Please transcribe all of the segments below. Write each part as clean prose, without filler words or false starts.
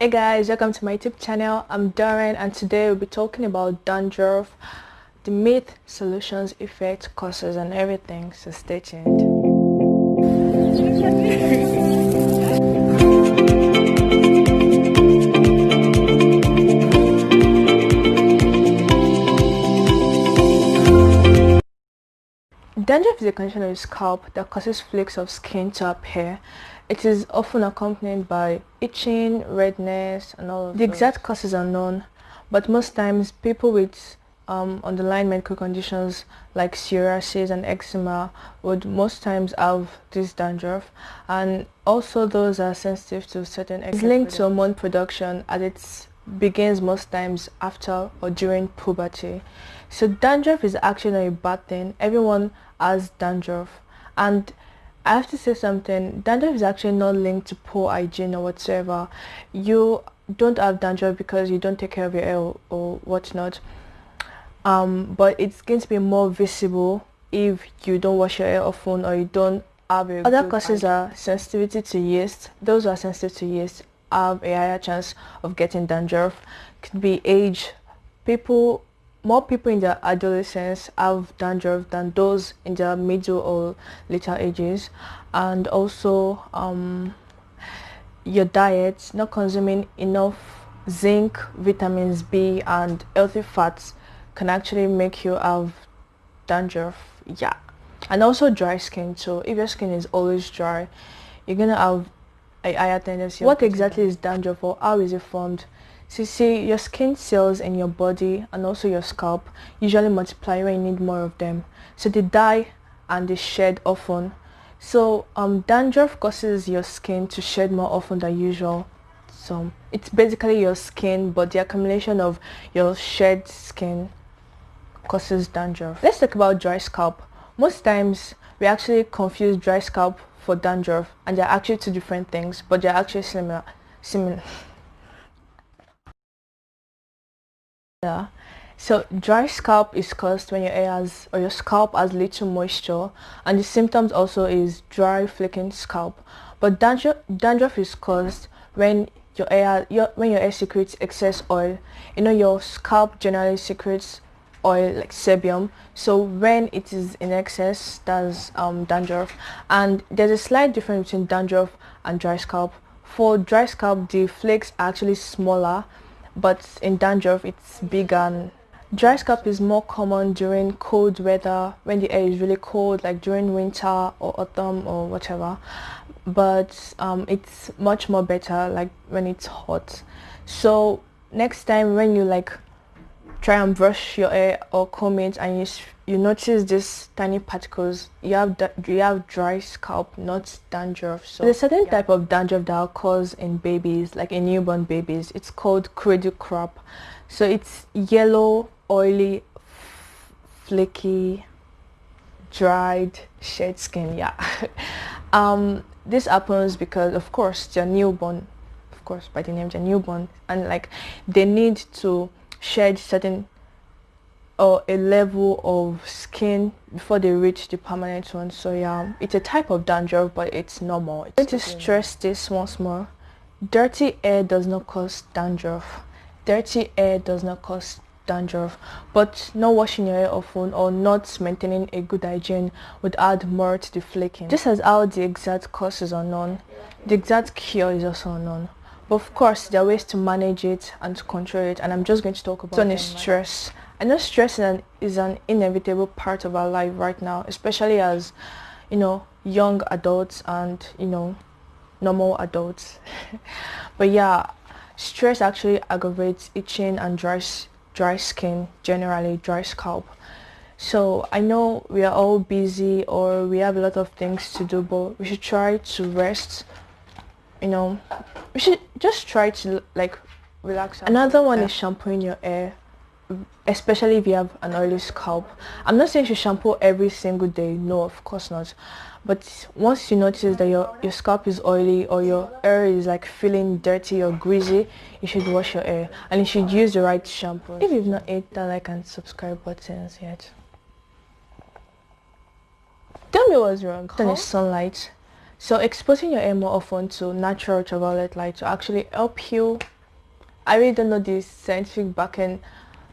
Hey guys, welcome to my YouTube channel. I'm Darren and today we'll be talking about dandruff, the myth, solutions, effects, causes and everything, so stay tuned. Dandruff is a condition of the scalp that causes flakes of skin to appear. It is often accompanied by itching, redness, and all of the exact causes are unknown, but most times people with underlying medical conditions like psoriasis and eczema would most times have this dandruff, and also those are sensitive to certain it's linked to hormone production as it begins most times after or during puberty. So dandruff is actually not a bad thing. Everyone has dandruff, and I have to say something. Dandruff is actually not linked to poor hygiene or whatsoever. You don't have dandruff because you don't take care of your hair or whatnot. But it's going to be more visible if you don't wash your hair often or you don't have a other causes are sensitivity to yeast. Those who are sensitive to yeast have a higher chance of getting dandruff. Could be age. More people in their adolescence have dandruff than those in their middle or later ages. And also your diet, not consuming enough zinc, vitamins B and healthy fats can actually make you have dandruff. Yeah, and also dry skin too. If your skin is always dry, you're gonna have a higher tendency. What exactly is dandruff or how is it formed? So you see, your skin cells in your body and also your scalp usually multiply when you need more of them. So they die and they shed often. So dandruff causes your skin to shed more often than usual. So it's basically your skin, but the accumulation of your shed skin causes dandruff. Let's talk about dry scalp. Most times we actually confuse dry scalp for dandruff, and they're actually two different things, but they're actually similar. Yeah. So dry scalp is caused when your hair has or your scalp has little moisture, and the symptoms also is dry flaking scalp. But dandruff is caused when your hair secretes excess oil. You know, your scalp generally secretes oil like sebum, so when it is in excess, that's dandruff. And there's a slight difference between dandruff and dry scalp. For dry scalp, the flakes are actually smaller, but in dandruff it's bigger. And dry scalp is more common during cold weather, when the air is really cold, like during winter or autumn or whatever, but it's much more better like when it's hot. So next time when you like try and brush your hair or comb it and you notice these tiny particles, you have dry scalp, not dandruff. So there's a certain type of dandruff that occurs in babies, like in newborn babies. It's called cradle crop. So it's yellow, oily, flaky, dried, shed skin. Yeah. This happens because of course they're newborn, of course by the name they're newborn, and like they need to shed certain or a level of skin before they reach the permanent one. So yeah, it's a type of dandruff, but it's normal. I'm going to stress this once more. Dirty hair does not cause dandruff. Dirty hair does not cause dandruff, but not washing your hair often or not maintaining a good hygiene would add more to the flaking. Just as how the exact cause is unknown, the exact cure is also unknown. But of course, there are ways to manage it and to control it, and I'm just going to talk about it. Stress. I know stress is an inevitable part of our life right now, especially as, you know, young adults and, you know, normal adults. But yeah, stress actually aggravates itching and dry skin, generally dry scalp. So I know we are all busy or we have a lot of things to do, but we should try to rest. You know, we should just try to like relax. Another one is shampooing your hair, especially if you have an oily scalp. I'm not saying you should shampoo every single day, no, of course not, but once you notice that your scalp is oily or your hair is like feeling dirty or greasy, you should wash your hair and you should use the right shampoo. If you've not hit that like and subscribe buttons yet, tell me what's wrong. Then is sunlight. So exposing your hair more often to natural ultraviolet light to actually help you I really don't know the scientific backing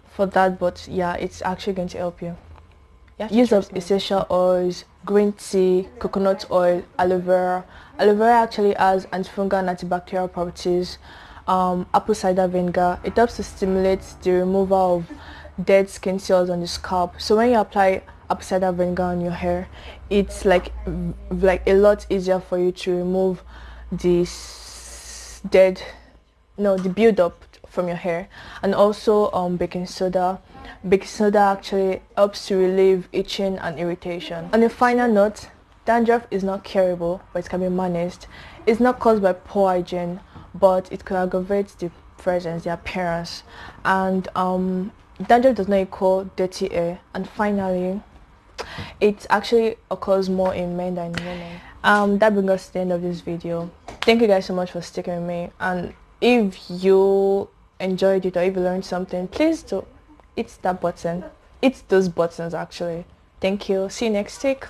for that, but yeah, it's actually going to help you. Use of essential oils, green tea, coconut oil, aloe vera. Aloe vera actually has antifungal and antibacterial properties. Apple cider vinegar, it helps to stimulate the removal of dead skin cells on the scalp. So when you apply apple cider vinegar on your hair, it's like a lot easier for you to remove this the build up from your hair. And also baking soda actually helps to relieve itching and irritation. On a final note, dandruff is not curable, but it can be managed. It's not caused by poor hygiene, but it could aggravate the presence, the appearance. And dandruff does not equal dirty hair. And finally, it actually occurs more in men than in women. That brings us to the end of this video. Thank you guys so much for sticking with me, and if you enjoyed it or if you learned something, please do hit that button. Hit those buttons actually. Thank you. See you next week.